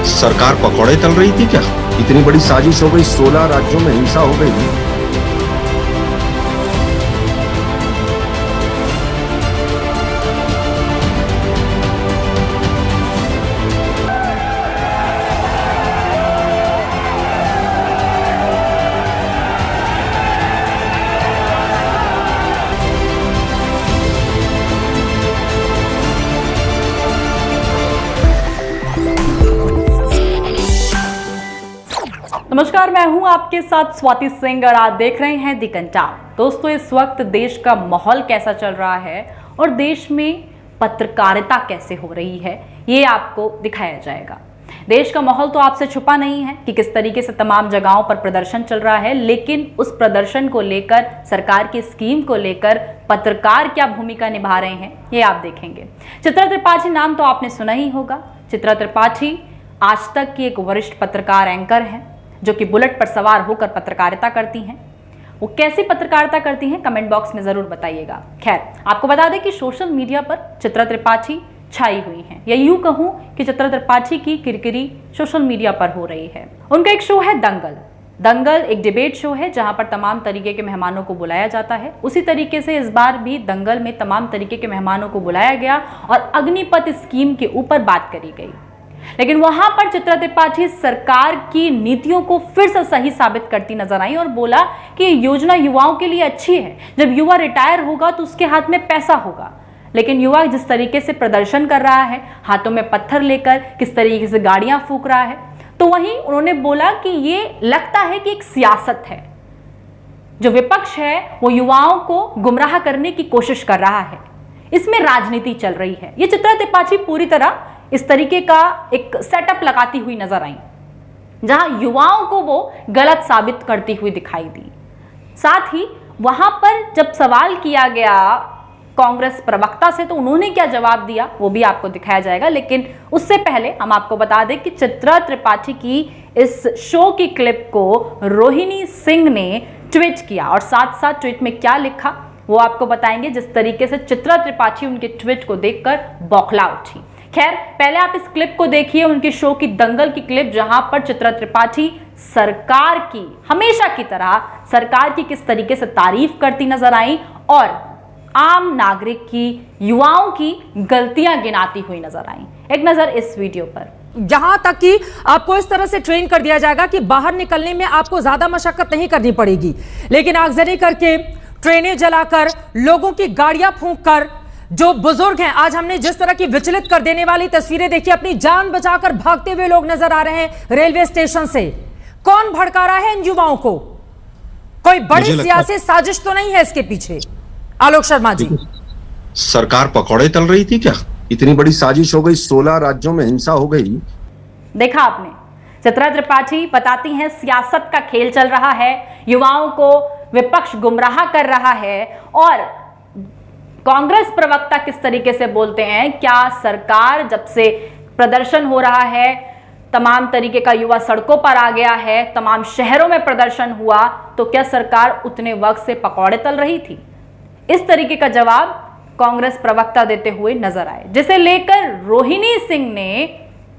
सरकार पकौड़े तल रही थी क्या? इतनी बड़ी साजिश हो गई, 16 राज्यों में हिंसा हो गई। नमस्कार, मैं हूं आपके साथ स्वाति सिंह और आप देख रहे हैं दी कंटाप। दोस्तों, इस वक्त देश का माहौल कैसा चल रहा है और देश में पत्रकारिता कैसे हो रही है, ये आपको दिखाया जाएगा। देश का माहौल तो आपसे छुपा नहीं है कि किस तरीके से तमाम जगहों पर प्रदर्शन चल रहा है, लेकिन उस प्रदर्शन को लेकर, सरकार की स्कीम को लेकर पत्रकार क्या भूमिका निभा रहे हैं, ये आप देखेंगे। चित्रा त्रिपाठी नाम तो आपने सुना ही होगा। चित्रा त्रिपाठी आज तक की एक वरिष्ठ पत्रकार एंकर हैं, जो कि बुलेट पर सवार होकर पत्रकारिता करती हैं। वो कैसी पत्रकारिता करती हैं, कमेंट बॉक्स में जरूर बताइएगा। खैर, आपको बता दें कि सोशल मीडिया पर चित्रा त्रिपाठी छाई हुई हैं, या यूं कहूं कि चित्रा त्रिपाठी की किरकिरी सोशल मीडिया पर हो रही है। उनका एक शो है दंगल। दंगल एक डिबेट शो है जहां पर तमाम तरीके के मेहमानों को बुलाया जाता है। उसी तरीके से इस बार भी दंगल में तमाम तरीके के मेहमानों को बुलाया गया और अग्निपथ स्कीम के ऊपर बात करी गई। लेकिन वहां पर चित्रा त्रिपाठी सरकार की नीतियों को फिर से सही साबित करती नजर आई और बोला कि ये योजना युवाओं के लिए अच्छी है। जब युवा रिटायर होगा तो उसके हाथ में पैसा होगा। लेकिन युवा जिस तरीके से प्रदर्शन कर रहा है, हाथों में पत्थर लेकर किस तरीके से गाड़ियां फूंक रहा है, तो वहीं उन्होंने बोला कि ये लगता है कि एक सियासत है। जो विपक्ष है वो युवाओं को गुमराह करने की कोशिश कर रहा है, इसमें राजनीति चल रही है। ये चित्रा त्रिपाठी पूरी तरह इस तरीके का एक सेटअप लगाती हुई नजर आई, जहां युवाओं को वो गलत साबित करती हुई दिखाई दी। साथ ही वहां पर जब सवाल किया गया कांग्रेस प्रवक्ता से, तो उन्होंने क्या जवाब दिया वो भी आपको दिखाया जाएगा। लेकिन उससे पहले हम आपको बता दें कि चित्रा त्रिपाठी की इस शो की क्लिप को रोहिणी सिंह ने ट्वीट किया और साथ साथ ट्वीट में क्या लिखा वो आपको बताएंगे। जिस तरीके से चित्रा त्रिपाठी उनके ट्वीट को देखकर बौखला उठी। खैर, पहले आप इस क्लिप को देखिए, उनके शो की दंगल की क्लिप, जहां पर चित्रा त्रिपाठी सरकार की, हमेशा की तरह सरकार की किस तरीके से तारीफ करती नजर आई और आम नागरिक की, युवाओं की गलतियां गिनाती हुई नजर आई। एक नजर इस वीडियो पर। जहां तक कि आपको इस तरह से ट्रेन कर दिया जाएगा कि बाहर निकलने में आपको ज्यादा मशक्कत नहीं करनी पड़ेगी, लेकिन आगजनी करके, ट्रेनें जलाकर, लोगों की गाड़ियां फूंककर, जो बुजुर्ग हैं, आज हमने जिस तरह की विचलित कर देने वाली तस्वीरें देखी, अपनी जान बचाकर भागते हुए लोग नजर आ रहे हैं रेलवे स्टेशन से। कौन भड़का रहा है इन युवाओं को? कोई बड़ी सियासी साजिश तो नहीं है इसके पीछे? आलोक शर्मा जी, सरकार पकौड़े तल रही थी क्या? इतनी बड़ी साजिश हो गई, 16 राज्यों में हिंसा हो गई। देखा आपने, चित्रा त्रिपाठी बताती हैं सियासत का खेल चल रहा है, युवाओं को विपक्ष गुमराह कर रहा है और कांग्रेस प्रवक्ता किस तरीके से बोलते हैं, क्या सरकार जब से प्रदर्शन हो रहा है, तमाम तरीके का युवा सड़कों पर आ गया है, तमाम शहरों में प्रदर्शन हुआ, तो क्या सरकार उतने वक्त से पकौड़े तल रही थी? इस तरीके का जवाब कांग्रेस प्रवक्ता देते हुए नजर आए, जिसे लेकर रोहिणी सिंह ने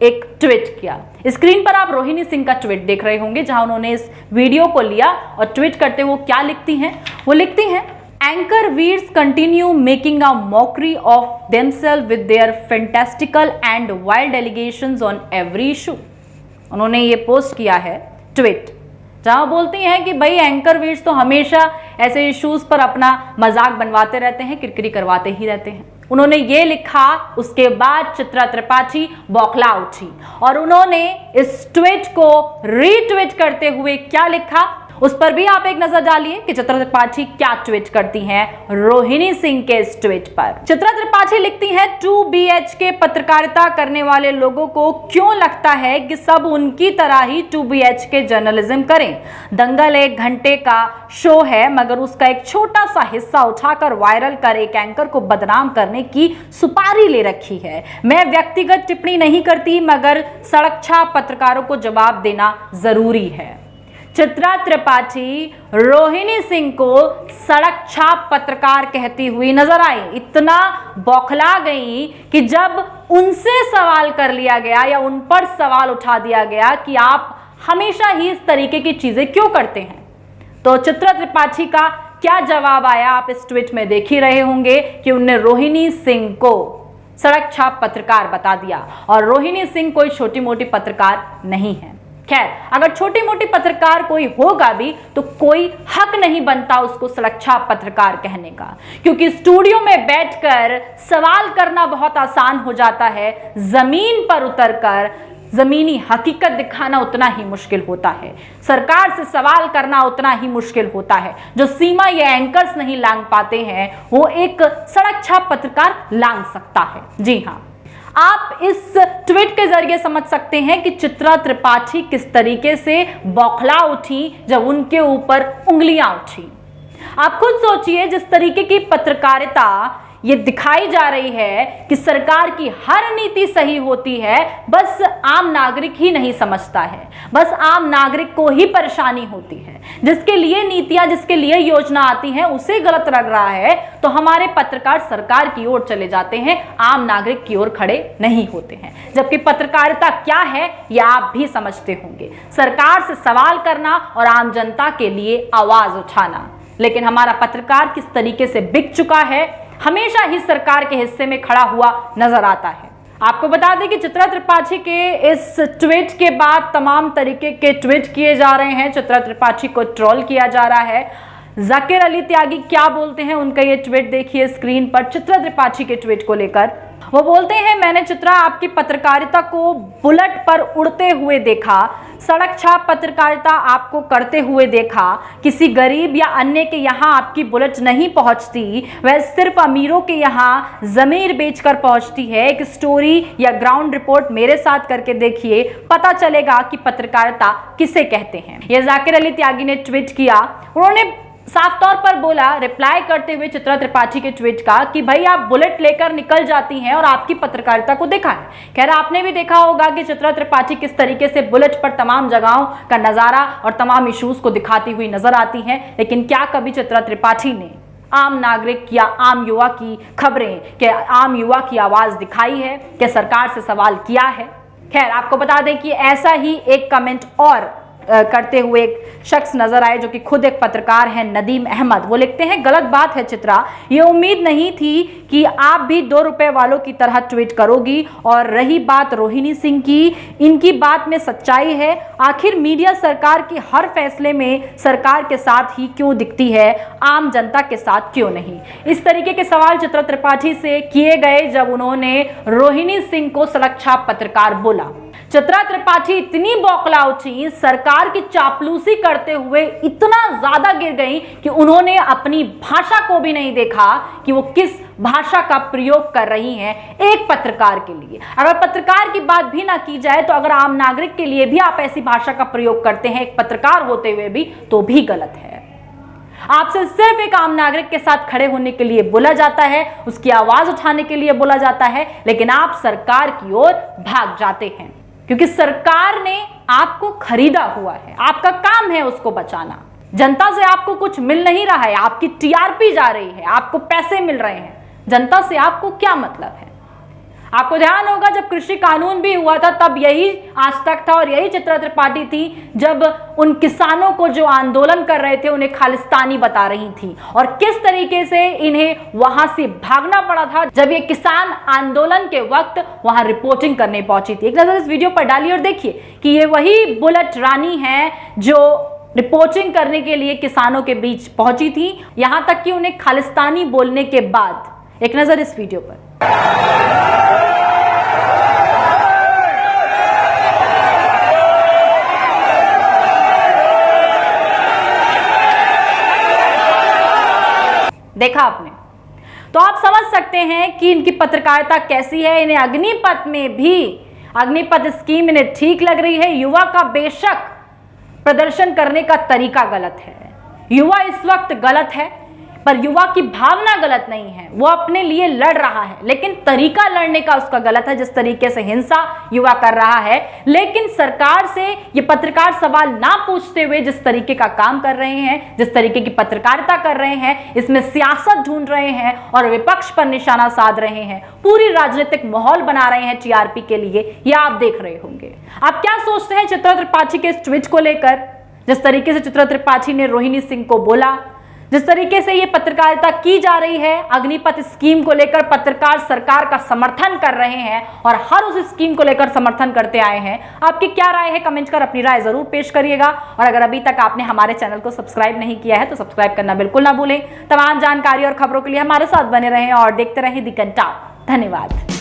एक ट्वीट किया। स्क्रीन पर आप रोहिणी सिंह का ट्वीट देख रहे होंगे, जहां उन्होंने इस वीडियो को लिया और ट्वीट करते हुए क्या लिखती हैं, वो लिखती हैं, एंकर वीर्स continue making a mockery of themselves with their fantastical and wild allegations on every issue. उन्होंने ये पोस्ट किया है ट्वीट, जहां बोलती हैं कि भाई एंकर वीर्स तो हमेशा ऐसे इश्यूज पर अपना मजाक बनवाते रहते हैं, किरकिरी करवाते ही रहते हैं। उन्होंने ये लिखा, उसके बाद चित्रा त्रिपाठी बौखला उठी और उन्होंने इस ट्वीट को रीट्वीट करते हुए क्या लिखा, उस पर भी आप एक नजर डालिए कि चित्रा त्रिपाठी क्या ट्वीट करती हैं रोहिणी सिंह के इस ट्वीट पर। चित्रा त्रिपाठी लिखती हैं, 2 BHK पत्रकारिता करने वाले लोगों को क्यों लगता है कि सब उनकी तरह ही 2 BHK जर्नलिज्म करें? दंगल 1 घंटे का शो है, मगर उसका एक छोटा सा हिस्सा उठाकर वायरल कर एक एंकर को बदनाम करने की सुपारी ले रखी है। मैं व्यक्तिगत टिप्पणी नहीं करती, मगर सड़क छाप पत्रकारों को जवाब देना जरूरी है। चित्रा त्रिपाठी रोहिणी सिंह को सड़क छाप पत्रकार कहती हुई नजर आई। इतना बौखला गई कि जब उनसे सवाल कर लिया गया या उन पर सवाल उठा दिया गया कि आप हमेशा ही इस तरीके की चीजें क्यों करते हैं, तो चित्रा त्रिपाठी का क्या जवाब आया आप इस ट्वीट में देख ही रहे होंगे कि उनने रोहिणी सिंह को सड़क छाप पत्रकार बता दिया। और रोहिणी सिंह कोई छोटी मोटी पत्रकार नहीं है। खैर, अगर छोटी मोटी पत्रकार कोई होगा भी तो कोई हक नहीं बनता उसको सड़क छाप पत्रकार कहने का, क्योंकि स्टूडियो में बैठकर सवाल करना बहुत आसान हो जाता है, जमीन पर उतरकर जमीनी हकीकत दिखाना उतना ही मुश्किल होता है। सरकार से सवाल करना उतना ही मुश्किल होता है। जो सीमा ये एंकर्स नहीं लांघ पाते हैं वो एक सड़क छाप पत्रकार लांघ सकता है। जी हाँ, आप इस ट्वीट के जरिए समझ सकते हैं कि चित्रा त्रिपाठी किस तरीके से बौखला उठी जब उनके ऊपर उंगलियां उठी। आप खुद सोचिए, जिस तरीके की पत्रकारिता ये दिखाई जा रही है कि सरकार की हर नीति सही होती है, बस आम नागरिक ही नहीं समझता है, बस आम नागरिक को ही परेशानी होती है। जिसके लिए नीतियां, जिसके लिए योजना आती है उसे गलत लग रहा है तो हमारे पत्रकार सरकार की ओर चले जाते हैं, आम नागरिक की ओर खड़े नहीं होते हैं। जबकि पत्रकारिता क्या है यह आप भी समझते होंगे, सरकार से सवाल करना और आम जनता के लिए आवाज उठाना। लेकिन हमारा पत्रकार किस तरीके से बिक चुका है, हमेशा ही सरकार के हिस्से में खड़ा हुआ नजर आता है। आपको बता दें कि चित्रा त्रिपाठी के इस ट्वीट के बाद तमाम तरीके के ट्वीट किए जा रहे हैं, चित्रा त्रिपाठी को ट्रोल किया जा रहा है। जाकिर अली त्यागी क्या बोलते हैं, उनका ये ट्वीट देखिए स्क्रीन पर चित्रा त्रिपाठी के ट्वीट को लेकर। वो बोलते हैं, मैंने चित्रा आपकी पत्रकारिता को बुलेट पर उड़ते हुए देखा, सड़क छाप पत्रकारिता आपको करते हुए देखा। किसी गरीब या अन्य के यहाँ आपकी बुलेट नहीं पहुँचती, वह सिर्फ अमीरों के यहाँ ज़मीर बेचकर पहुँचती है। एक स्टोरी या ग्राउंड रिपोर्ट मेरे साथ करके देखिए, पता चलेगा कि पत्रकारिता किसे कहते हैं। यह जाकिर अली त्यागी ने ट्वीट किया। उन्होंने साफ तौर पर बोला, रिप्लाई करते हुए चित्रा त्रिपाठी के ट्वीट का, कि भाई आप बुलेट लेकर निकल जाती हैं और आपकी पत्रकारिता को देखा है। खैर, आपने भी देखा होगा कि चित्रा त्रिपाठी किस तरीके से बुलेट पर तमाम जगहों का नजारा और तमाम इश्यूज को दिखाती हुई नजर आती हैं। लेकिन क्या कभी चित्रा त्रिपाठी ने आम नागरिक या आम युवा की खबरें, क्या आम युवा की आवाज दिखाई है, क्या सरकार से सवाल किया है? खैर, आपको बता दें कि ऐसा ही एक कमेंट और करते हुए एक शख्स नजर आए जो कि खुद एक पत्रकार हैं, नदीम अहमद। वो लिखते हैं, गलत बात है चित्रा, ये उम्मीद नहीं थी कि आप भी 2 रुपए वालों की तरह ट्वीट करोगी। और रही बात रोहिणी सिंह की, इनकी बात में सच्चाई है। आखिर मीडिया सरकार के हर फैसले में सरकार के साथ ही क्यों दिखती है, आम जनता के साथ क्यों नहीं? इस तरीके के सवाल चित्रा त्रिपाठी से किए गए जब उन्होंने रोहिणी सिंह को सड़क छाप पत्रकार बोला। चित्रा त्रिपाठी इतनी बौखला उठी, सरकार की चापलूसी करते हुए इतना ज्यादा गिर गई कि उन्होंने अपनी भाषा को भी नहीं देखा कि वो किस भाषा का प्रयोग कर रही हैं एक पत्रकार के लिए। अगर पत्रकार की बात भी ना की जाए तो अगर आम नागरिक के लिए भी आप ऐसी भाषा का प्रयोग करते हैं एक पत्रकार होते हुए भी, तो भी गलत है। आपसे सिर्फ एक आम नागरिक के साथ खड़े होने के लिए बोला जाता है, उसकी आवाज उठाने के लिए बोला जाता है, लेकिन आप सरकार की ओर भाग जाते हैं क्योंकि सरकार ने आपको खरीदा हुआ है, आपका काम है उसको बचाना। जनता से आपको कुछ मिल नहीं रहा है, आपकी टीआरपी जा रही है, आपको पैसे मिल रहे हैं, जनता से आपको क्या मतलब है? आपको ध्यान होगा जब कृषि कानून भी हुआ था तब यही आज तक था और यही चित्रा त्रिपाठी थी जब उन किसानों को जो आंदोलन कर रहे थे उन्हें खालिस्तानी बता रही थी और किस तरीके से इन्हें वहां से भागना पड़ा था जब ये किसान आंदोलन के वक्त वहां रिपोर्टिंग करने पहुंची थी। एक नजर इस वीडियो पर डालिए और देखिए कि ये वही बुलेट रानी है जो रिपोर्टिंग करने के लिए किसानों के बीच पहुंची थी, यहां तक कि उन्हें खालिस्तानी बोलने के बाद। एक नजर इस वीडियो पर। देखा आपने, तो आप समझ सकते हैं कि इनकी पत्रकारिता कैसी है। इन्हें अग्निपथ में भी, अग्निपथ स्कीम इन्हें ठीक लग रही है। युवा का बेशक प्रदर्शन करने का तरीका गलत है, युवा इस वक्त गलत है, पर युवा की भावना गलत नहीं है, वो अपने लिए लड़ रहा है, लेकिन तरीका लड़ने का उसका गलत है, जिस तरीके से हिंसा युवा कर रहा है। लेकिन सरकार से ये पत्रकार सवाल ना पूछते हुए जिस तरीके का काम कर रहे हैं, जिस तरीके की पत्रकारिता कर रहे हैं, इसमें सियासत ढूंढ रहे हैं और विपक्ष पर निशाना साध रहे हैं, पूरी राजनीतिक माहौल बना रहे हैं टीआरपी के लिए, ये आप देख रहे होंगे। आप क्या सोचते हैं चित्रा त्रिपाठी के इस ट्वीट को लेकर? जिस तरीके से चित्रा त्रिपाठी ने रोहिणी सिंह को बोला, जिस तरीके से ये पत्रकारिता की जा रही है, अग्निपथ स्कीम को लेकर पत्रकार सरकार का समर्थन कर रहे हैं और हर उस स्कीम को लेकर समर्थन करते आए हैं। आपकी क्या राय है? कमेंट कर अपनी राय जरूर पेश करिएगा। और अगर अभी तक आपने हमारे चैनल को सब्सक्राइब नहीं किया है तो सब्सक्राइब करना बिल्कुल ना भूलें। तमाम जानकारी और खबरों के लिए हमारे साथ बने रहें और देखते रहें दी कंटाप। धन्यवाद।